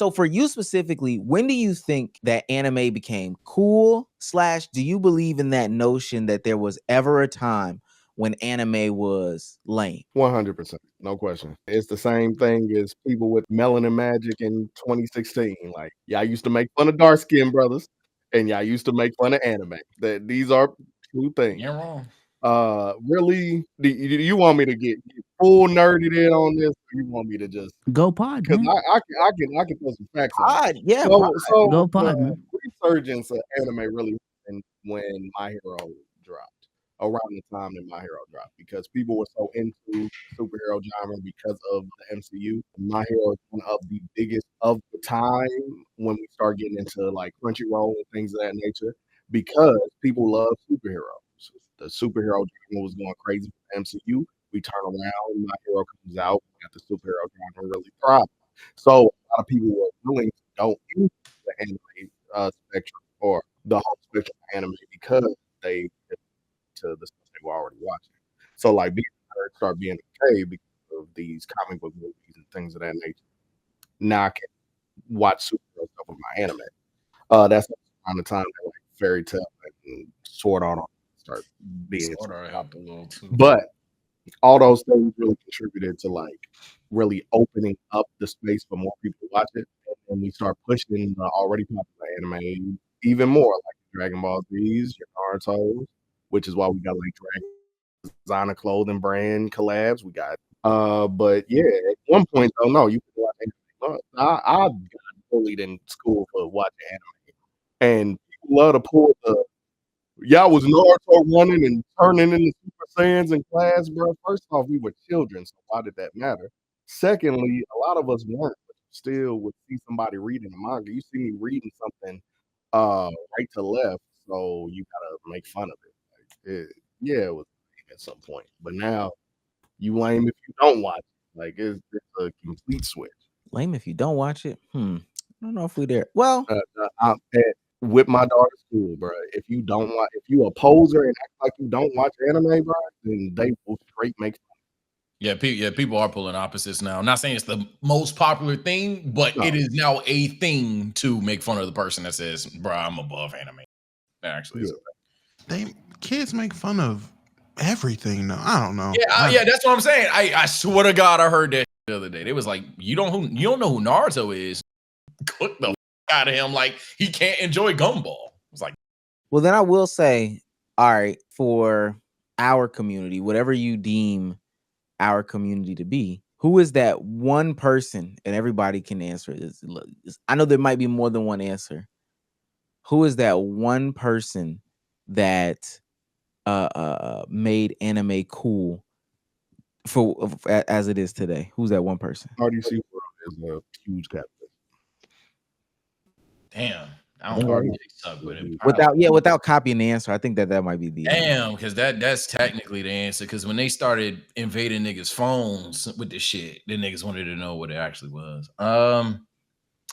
So for you specifically, when do you think that anime became cool? / do you believe in that notion that there was ever a time when anime was lame? 100%, no question. It's the same thing as people with Melanin Magic in 2016. Like, y'all used to make fun of dark skinned brothers, and y'all used to make fun of anime. That these are true things. You're wrong. Really, do you want me to get full nerded in on this, or you want me to just Go pod, because man. I can throw some facts on it. Pod, yeah. So Go pod, the man. resurgence of anime really happened when My Hero dropped, around the time that My Hero dropped, because people were so into superhero genre because of the MCU. My Hero is one of the biggest of the time when we start getting into like Crunchyroll and things of that nature, because people love superheroes. The superhero genre was going crazy with the MCU. We turn around, My Hero comes out, we got the superhero genre really thrive. So a lot of people were willing to go into the anime spectrum or the whole spectrum of anime because they to the stuff they were already watching. So like being nerd start being okay because of these comic book movies and things of that nature. Now I can watch superhero stuff with my anime. That's around the time that like Fairy Tail and Sword Art start being. Sword Art helped a little too. But all those things really contributed to like really opening up the space for more people to watch it, and we start pushing the already popular anime even more, like Dragon Ball Z's, your Naruto's, which is why we got like Dragon designer clothing brand collabs. We got, but yeah, at one point though, no, you could watch anime. I got bullied in school for watching anime, and people love to pull the y'all was Naruto running and turning into Super Saiyans in class, bro. First off, we were children, so why did that matter? Secondly, a lot of us weren't, but you still would see somebody reading a manga. You see me reading something right to left, so you gotta make fun of it. Like, yeah, it was lame at some point, but now you lame if you don't watch it. Like it's a complete switch. Lame if you don't watch it. I don't know if we there. Well, With my daughter's school, bro. If you don't watch, if you a poser and act like you don't watch anime, bro, then they will straight make fun. Yeah, people are pulling opposites now. I'm not saying it's the most popular thing, but No. it is now a thing to make fun of the person that says, "Bro, I'm above anime." That actually is. Kids make fun of everything now. I don't know. Yeah, that's what I'm saying. I swear to God, I heard that the other day. They was like, you don't know who Naruto is. Cook the out of him like he can't enjoy Gumball. It's like, well, then I will say, all right, for our community, whatever you deem our community to be, who is that one person? And everybody can answer this. I know there might be more than one answer. Who is that one person that made anime cool for as it is today? Who's that one person? RDC World is a huge capital. damn, I don't know. Suck with it. Without copying the answer, I think that might be the damn, because that's technically the answer. Because when they started invading niggas' phones with this shit, the niggas wanted to know what it actually was.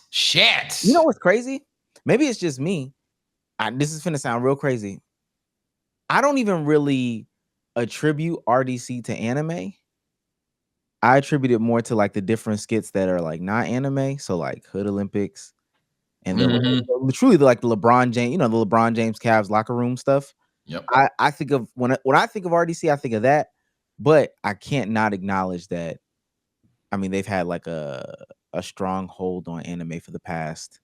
Shit. You know what's crazy? Maybe it's just me. This is finna sound real crazy. I don't even really attribute RDC to anime. I attribute it more to like the different skits that are like not anime. So like Hood Olympics and truly like the LeBron James, the LeBron James Cavs locker room stuff. Yep. I think of when I think of RDC, I think of that, but I can't not acknowledge that. I mean, they've had like a strong hold on anime for the past.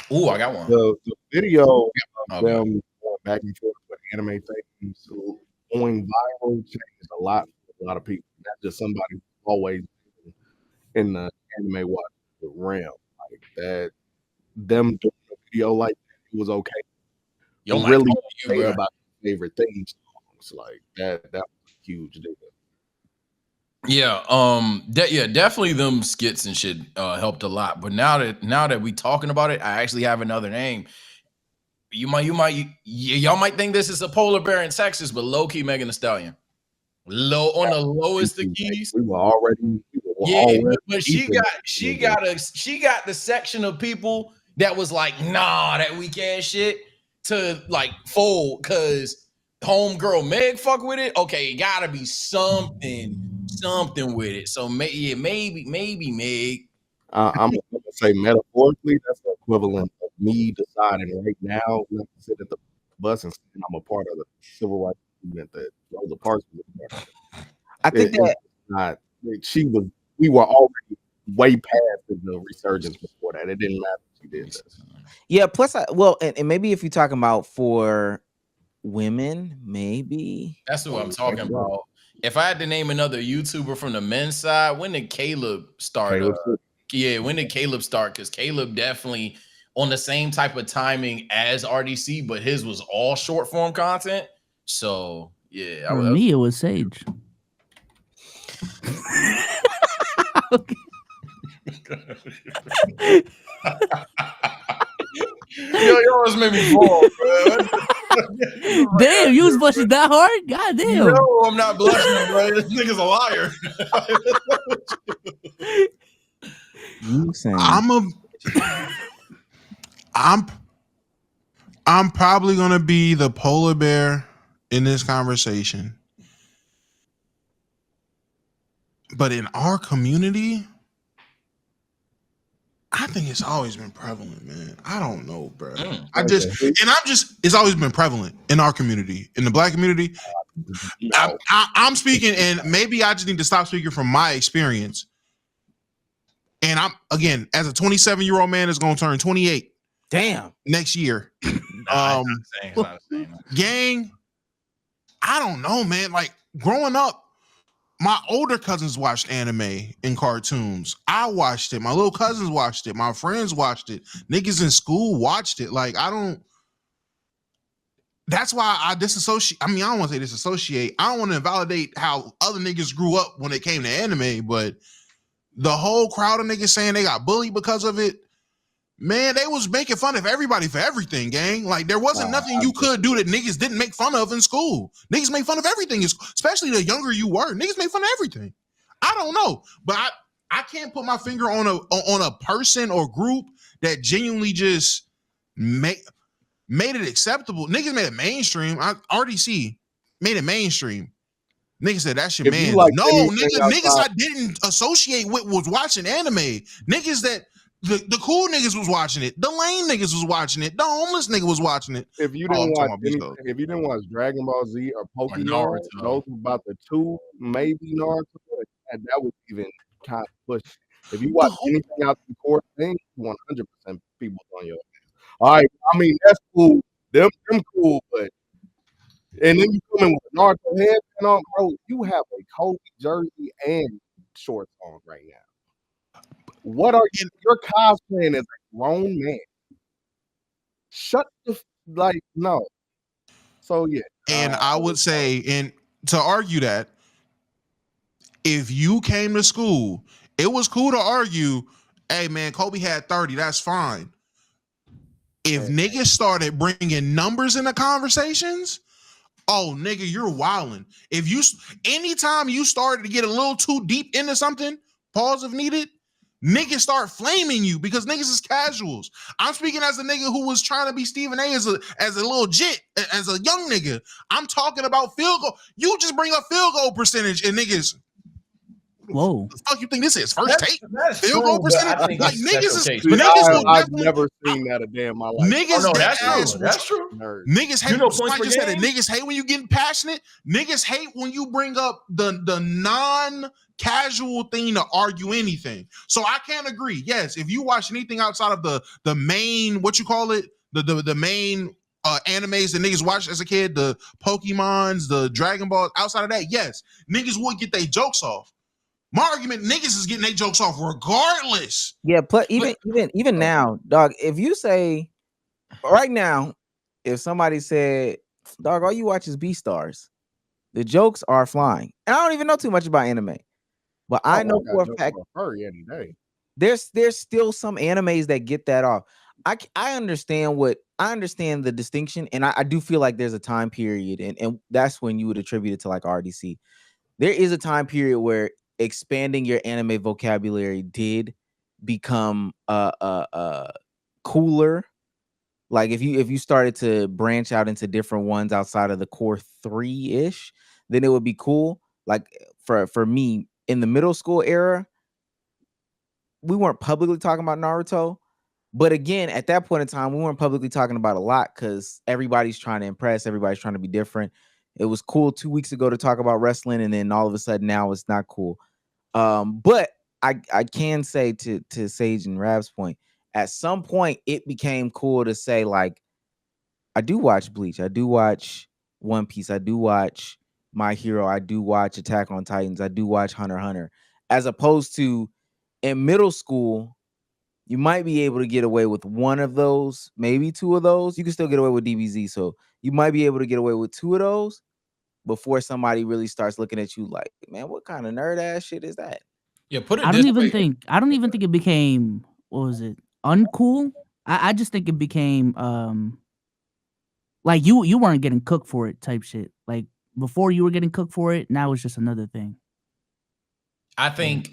Oh, I got one. The video of them going back and forth with anime things going viral changed a lot for a lot of people. Not just somebody who's always in the anime watch realm. Like that, them doing a video like that, it was okay. Yo, really say about favorite theme songs like that. That was a huge deal. Yeah, definitely them skits and shit helped a lot. But now that we talking about it, I actually have another name. Y'all might think this is a polar bear in Texas, but low key Megan Thee Stallion. On the lowest of keys. We were already. But she got the section of people that was like, nah, that weak ass shit to like fold because homegirl Meg fuck with it. Okay, it gotta be something with it. So maybe Meg. I'm gonna say metaphorically, that's the equivalent of me deciding right now not to sit at the bus and saying I'm a part of the civil rights movement that Rosa Parks was a part of. I think It's that not. She was. We were already way past the resurgence before that. It didn't matter if she did this. yeah. Plus, and maybe if you're talking about for women, maybe That's what I'm Oh, talking yeah. about. If I had to name another YouTuber from the men's side, when did Caleb start? Caleb too. Yeah, when did Caleb start? Because Caleb definitely on the same type of timing as RDC, but his was all short form content. So yeah, For me, it was Sage. Yo, almost made me fall, bro. Damn, you was blushing that hard? God damn. No, I'm not blushing, bro. This nigga's a liar. you saying I'm probably gonna be the polar bear in this conversation. But in our community, I think it's always been prevalent, man. I don't know, bro. It's always been prevalent in our community, in the Black community. No. I'm speaking, and maybe I just need to stop speaking from my experience. And I'm, again, as a 27-year-old man that's going to turn 28 damn next year. Gang, I don't know, man. Like, growing up, my older cousins watched anime and cartoons. I watched it. My little cousins watched it. My friends watched it. Niggas in school watched it. Like, that's why I disassociate. I mean, I don't want to say disassociate. I don't want to invalidate how other niggas grew up when it came to anime, but the whole crowd of niggas saying they got bullied because of it, man, they was making fun of everybody for everything, gang. Like, there wasn't nothing you could do that niggas didn't make fun of in school. Niggas made fun of everything, especially the younger you were. Niggas made fun of everything. I don't know, but I can't put my finger on a person or group that genuinely just made it acceptable. Niggas made it mainstream. RDC made it mainstream. Niggas said that's your man. Like no, niggas I didn't associate with was watching anime. Niggas that the cool niggas was watching it. The lame niggas was watching it. The homeless nigga was watching it. If you didn't watch Dragon Ball Z or Pokemon, those were about the two, maybe Naruto, and that was even kind of pushing. If you watch anything out the core thing, 100% people on your ass. All right, I mean that's cool. Them cool, but and then you come in with a Naruto headband on, bro. You have a Kobe jersey and shorts on right now. What are you? You're cosplaying as a grown man. Shut the no. So yeah, and I would say, and to argue that if you came to school, it was cool to argue, hey man, Kobe had 30, that's fine. If niggas started bringing numbers in the conversations, oh nigga, you're wilding. Anytime you started to get a little too deep into something, pause if needed, niggas start flaming you because niggas is casuals. I'm speaking as a nigga who was trying to be Stephen A as a little jit, as a young nigga. I'm talking about field goal. You just bring up field goal percentage and niggas. Whoa. The fuck you think this is? First take? Field goal percentage? Like niggas is I've never seen that a day in my life. Niggas, that's true. Niggas hate. Somebody just said it. Niggas hate when you getting passionate. Niggas hate when you bring up the non-casual thing to argue anything. So I can't agree. Yes, if you watch anything outside of the main, what you call it, the main animes that niggas watched as a kid, the Pokemons, the Dragon Balls, outside of that, yes, niggas would get their jokes off. My argument, niggas is getting their jokes off regardless. Yeah, but even now, dog, if you say right now, if somebody said, dog, all you watch is Beastars, the jokes are flying. And I don't even know too much about anime. But I know for a fact there's still some animes that get that off. I understand the distinction, and I do feel like there's a time period, and that's when you would attribute it to like RDC. There is a time period where expanding your anime vocabulary did become cooler. Like if you started to branch out into different ones outside of the core 3-ish, then it would be cool. Like for me in the middle school era, we weren't publicly talking about Naruto, but again, at that point in time, we weren't publicly talking about a lot because everybody's trying to impress, everybody's trying to be different. It was cool 2 weeks ago to talk about wrestling, and then all of a sudden now it's not cool. But I can say to Sage and Rab's point, at some point it became cool to say, like, I do watch Bleach, I do watch One Piece, I do watch My Hero, I do watch Attack on Titans, I do watch Hunter x Hunter, as opposed to in middle school, you might be able to get away with one of those, maybe two of those. You can still get away with DBZ, so you might be able to get away with two of those before somebody really starts looking at you like, man, what kind of nerd ass shit is that? Yeah, put it I this don't even way. think it became, what was it, uncool. I just think it became like you weren't getting cooked for it type shit. Like before you were getting cooked for it, now it's just another thing. I think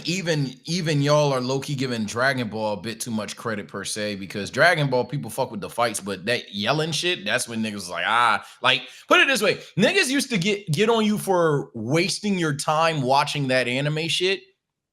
even y'all are low-key giving Dragon Ball a bit too much credit per se, because Dragon Ball people fuck with the fights, but that yelling shit, that's when niggas was like, put it this way, niggas used to get on you for wasting your time watching that anime shit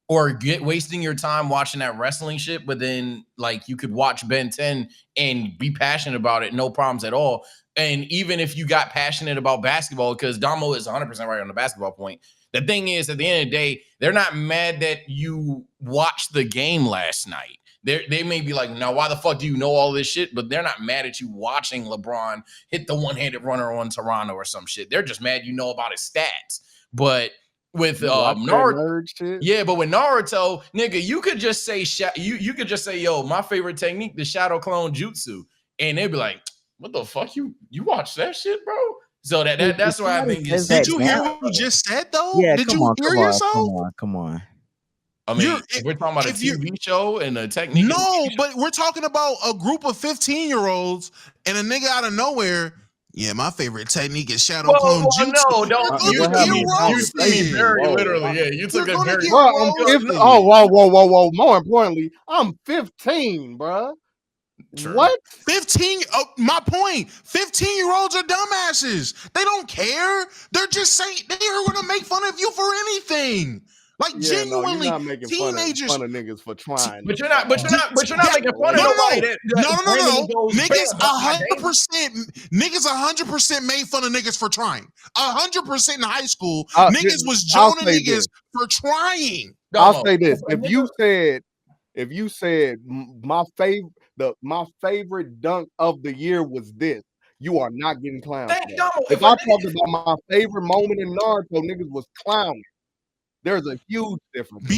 or wasting your time watching that wrestling shit, but then like you could watch Ben 10 and be passionate about it, no problems at all. And even if you got passionate about basketball, because Damo is 100% right on the basketball point, the thing is, at the end of the day, they're not mad that you watched the game last night. They may be like, now, why the fuck do you know all this shit? But they're not mad at you watching LeBron hit the one-handed runner on Toronto or some shit. They're just mad you know about his stats. But with Naruto, yeah, but with Naruto, nigga, you could just say, you could just say, yo, my favorite technique, the Shadow Clone Jutsu, and they'd be like, what the fuck, you watch that shit, bro? So that's why I think it's. Did you hear what you just said though? Yeah, did you hear yourself? Come on. I mean, we're talking about a TV show and a technique. No, but we're talking about a group of 15-year-olds and a nigga out of nowhere. Yeah, my favorite technique is Shadow Clone Jutsu. No, don't. You see very literally. Yeah, you took it very. Whoa. More importantly, I'm 15, bro. True. What? 15? My point. 15-year-olds are dumbasses. They don't care. They're just saying they're gonna make fun of you for anything. Like genuinely, you're not making teenagers fun of niggas for trying. But you're not making fun of nobody. No. Niggas 100% made fun of niggas for trying. 100% in high school, niggas was joning niggas for trying. I'll say this: if you said my favorite dunk of the year was this, you are not getting clowned. If I talked about my favorite moment in Naruto, niggas was clowning. There's a huge difference.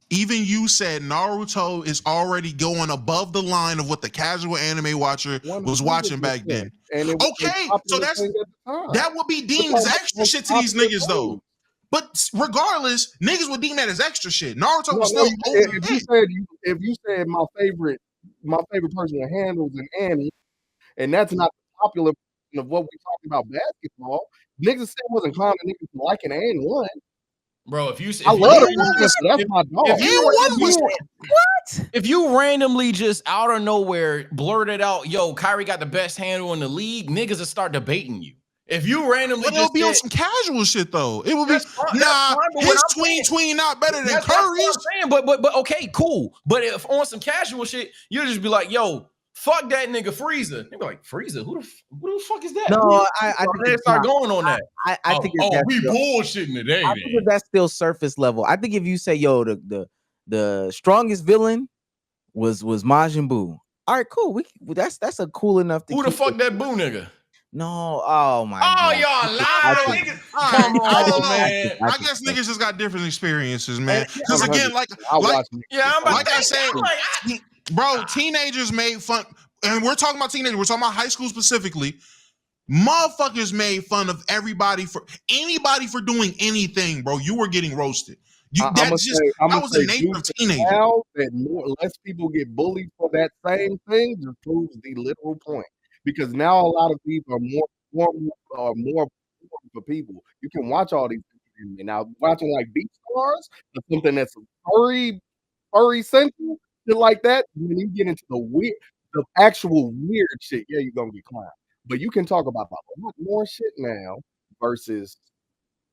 Even you said Naruto is already going above the line of what the casual anime watcher was watching back then. Okay, so that would be deemed as extra shit to these niggas though. But regardless, niggas would deem that as extra shit. Naruto was still if you said my favorite person with handles and Annie, and that's not the popular version of what we talking about basketball, niggas still wasn't clowning niggas for liking Annie one. Bro, if you I love it, that's my dog. If you randomly just out of nowhere blurted out, yo, Kyrie got the best handle in the league, niggas will start debating you. If you randomly but it'll be on some casual shit though. It will be his tween not better than Curry's. But okay, cool. But if on some casual shit, you'll just be like, yo, fuck that nigga Frieza. They be like, Frieza, who the fuck is that? No, I think they start going on that. I think we bullshitting today. I think that's still surface level. I think if you say, yo, the strongest villain was Majin Buu. All right, cool. That's a cool enough. Who the fuck that Buu nigga? No, oh my God. Y'all lying. Come on, man. I guess niggas just got different experiences, man. Because again, like I said, bro, teenagers made fun, and we're talking about teenagers. We're talking about high school specifically. Motherfuckers made fun of anybody for doing anything, bro. You were getting roasted. That was the nature of teenagers. Now that less people get bullied for that same thing just proves the literal point. Because now a lot of people are more for people. You can watch all these things. Now watching like Beat Stars or something that's furry central, shit like that. When you get into the actual weird shit, yeah, you're gonna get clowned. But you can talk about a lot more shit now versus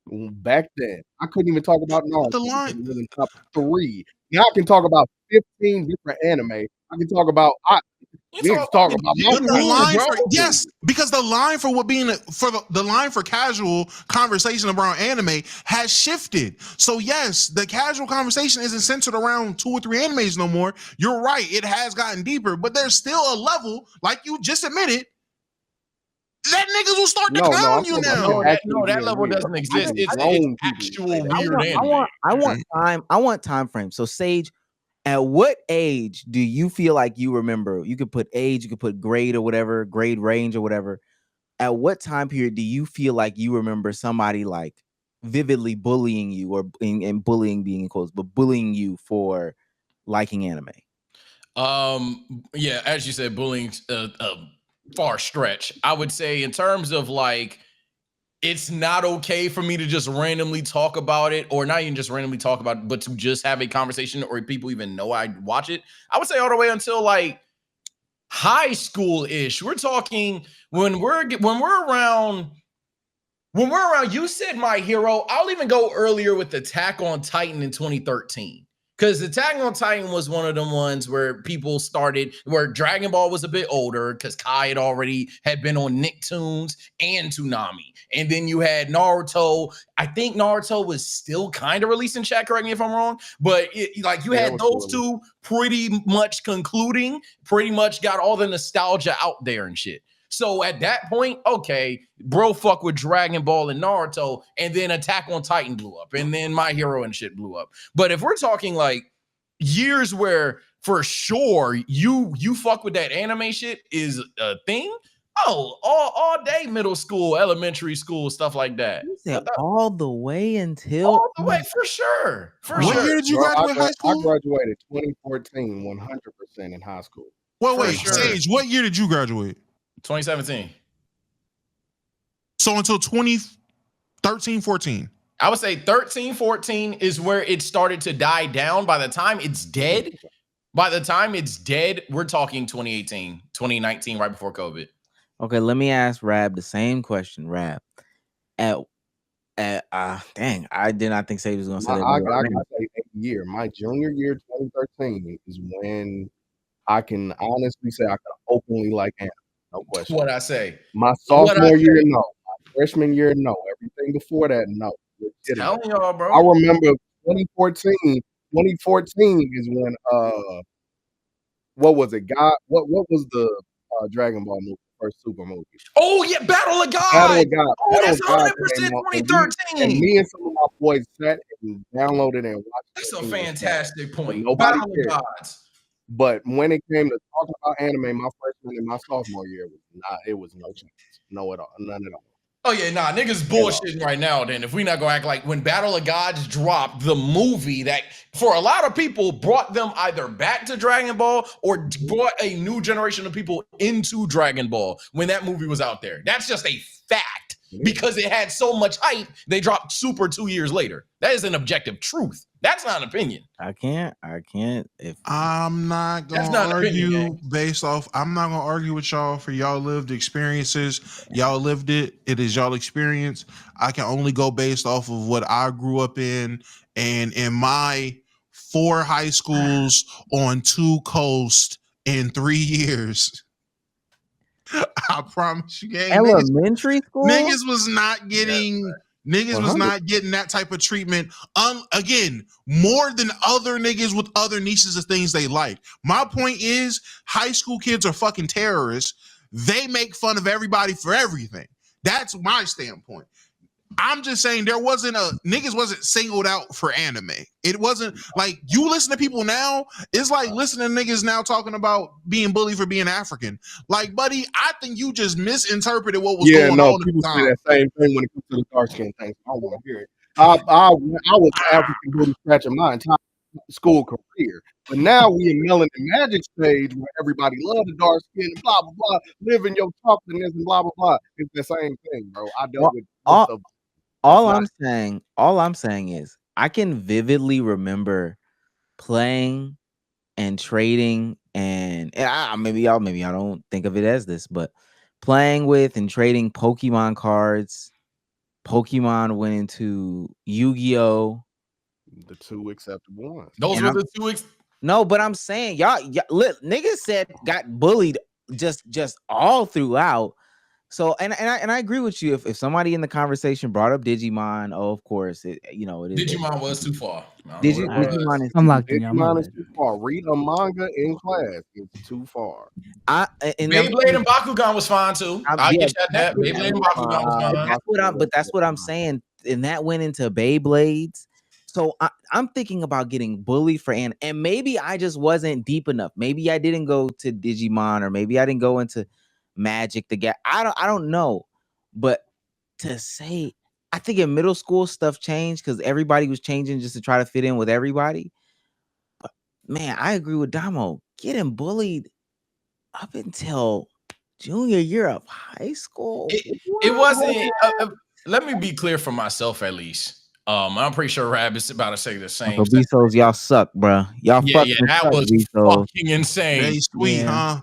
back then. I couldn't even talk about Naruto. The line was in top 3 Now I can talk about 15 different anime. I can talk about we can talk about my But the line bro. for yes, because the line for what being for the line for casual conversation around anime has shifted. So yes, the casual conversation isn't centered around 2 or 3 animes no more. You're right, it has gotten deeper, but there's still a level, like you just admitted, that niggas will start to No, I'm clown you talking about now. shit actually that being level weird. doesn't exist. Even It's grown people actual say that. weird anime. I want time frame. So Sage, at what age do you feel like you remember? You could put age, you could put grade or whatever, grade range or whatever. At what time period do you feel like you remember somebody like vividly bullying you, or and bullying being in quotes, but bullying you for liking anime? Yeah, as you said, bullying's a far stretch. I would say in terms of like, it's not okay for me to just randomly talk about it, or not even just randomly talk about it, but to just have a conversation, or people even know I watch it. I would say all the way until like high school ish. We're talking when we're around. When we're around, you said My Hero. I'll even go earlier with Attack on Titan in 2013. Because Attack on Titan was one of them ones where people started, where Dragon Ball was a bit older, because Kai had been on Nicktoons and Toonami. And then you had Naruto. I think Naruto was still kind of releasing, chat, correct me if I'm wrong. But you had those two pretty much concluding, pretty much got all the nostalgia out there and shit. So at that point, okay, bro, fuck with Dragon Ball and Naruto, and then Attack on Titan blew up, and then My Hero and shit blew up. But if we're talking like years where for sure you fuck with that anime shit is a thing, all day middle school, elementary school, stuff like that. You said all the way until All the way for sure. What year did you graduate high school? I graduated 2014, 100% in high school. Well, wait, Sage, what year did you graduate? 2017. So until 2013, 14. I would say 13, 14 is where it started to die down. By the time it's dead, we're talking 2018, 2019, right before COVID. Okay, let me ask Rab the same question. Rab, dang, I did not think Sage was gonna say that. I gotta say a year. My junior year, 2013, is when I can honestly say I can openly like anime. No question. What I say? My sophomore year, no. My freshman year, no. Everything before that, no. Telling y'all, bro. I remember 2014. 2014 is when what was it? What was the Dragon Ball movie? First super movie. Oh yeah, Battle of God. Battle of God. Oh, that's 100% 2013. And me and some of my boys sat and downloaded and watched. That's a fantastic point. Nobody Battle cared. of Gods. But when it came to talking about anime, my freshman and my sophomore year was no chance. No at all. None at all. Oh yeah, nah, niggas bullshitting right now. Then if we not gonna act like when Battle of Gods dropped, the movie that for a lot of people brought them either back to Dragon Ball or brought a new generation of people into Dragon Ball when that movie was out there. That's just a fact because it had so much hype. They dropped Super 2 years later. That is an objective truth. That's not an opinion. I can't. I'm not gonna argue based off. I'm not gonna argue with y'all for y'all lived experiences. Y'all lived it. It is y'all experience. I can only go based off of what I grew up in, and in my 4 high schools on 2 coasts in 3 years. I promise you, gang. Elementary school. Niggas was not getting. Niggas was not getting that type of treatment. Again, more than other niggas with other niches of things they like. My point is, high school kids are fucking terrorists. They make fun of everybody for everything. That's my standpoint. I'm just saying niggas wasn't singled out for anime. It wasn't like you listen to people now. It's like listening to niggas now talking about being bullied for being African. Like, buddy, I think you just misinterpreted what was going on. People say that same thing when it comes to the dark skin thing. I don't want to hear it. I was African booty scratching my entire school career, but now we in Melon and Magic stage where everybody love the dark skin and blah blah blah, living your toughness and blah blah blah. It's the same thing, bro. I dealt with all I'm saying is I can vividly remember playing and trading and maybe y'all don't think of it as this, but playing with and trading Pokemon cards. Pokemon went into Yu-Gi-Oh. The two acceptable ones. Those And were I'm- the two. No, but I'm saying y'all niggas said got bullied just all throughout. So and I agree with you. If somebody in the conversation brought up Digimon, of course it it is. Digimon was too far. I don't know what it was. Digimon is I'm locked in, y'all. My Digimon is bad. too far. Read a manga in class. It's too far. Beyblade and Bakugan was fine too. I get that. Beyblade and Bakugan was fine. That's what I'm saying, and that went into Beyblades. So I'm thinking about getting bullied for and maybe I just wasn't deep enough. Maybe I didn't go to Digimon, or maybe I didn't go into Magic the Gap. I don't know, but to say, I think in middle school stuff changed because everybody was changing just to try to fit in with everybody. But man, I agree with Damo. Getting bullied up until junior year of high school. It wasn't. Let me be clear for myself, at least. I'm pretty sure Rab is about to say the same. Uncle Bezos, y'all suck, bro. Y'all Yeah, fucking that suck, was Bezos. fucking insane. They sweet, Yeah. huh?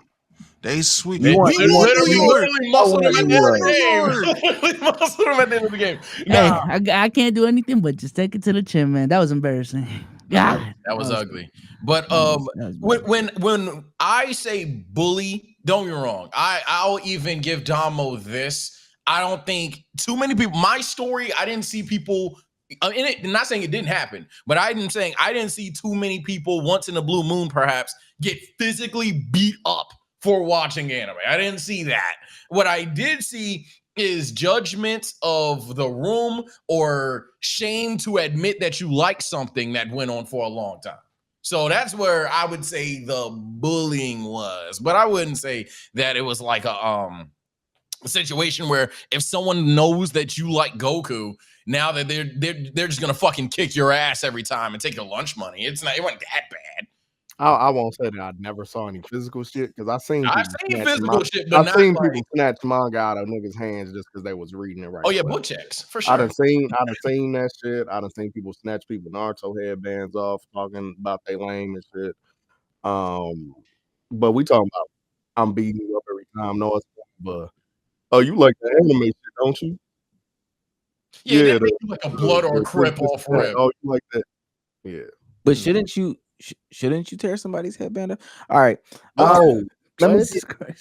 They sweet. You want- we you want- want New We York. literally muscled him at the end of the York. game. We muscled him at the end of the game. Hey, Nah, I can't do anything but just take it to the chin, man. That was embarrassing. God, that was ugly. But that was bad. when I say bully, don't get me wrong. I'll even give Damo this. I don't think too many people. My story, I didn't see people in it. Not saying it didn't happen, but I didn't see too many people once in a blue moon, perhaps, get physically beat up for watching anime. I didn't see that. What I did see is judgments of the room or shame to admit that you like something that went on for a long time. So that's where I would say the bullying was, but I wouldn't say that it was like a situation where if someone knows that you like Goku, now that they're just gonna fucking kick your ass every time and take your lunch money. It wasn't that bad. I won't say that I never saw any physical shit because I've seen physical shit, but I've not seen like, people snatch manga out of niggas' hands just because they was reading it right. oh yeah, quick. book checks for sure. I done seen that shit. I done seen people snatch people Naruto headbands off talking about they lame and shit. But we talking about I'm beating you up every time. No, it's not, but oh, you like the anime shit, don't you? Yeah, that makes you like a blood or crip off rip. Oh, you like that? Yeah. But shouldn't you tear somebody's headband up? All right. Oh, let me Jesus Christ.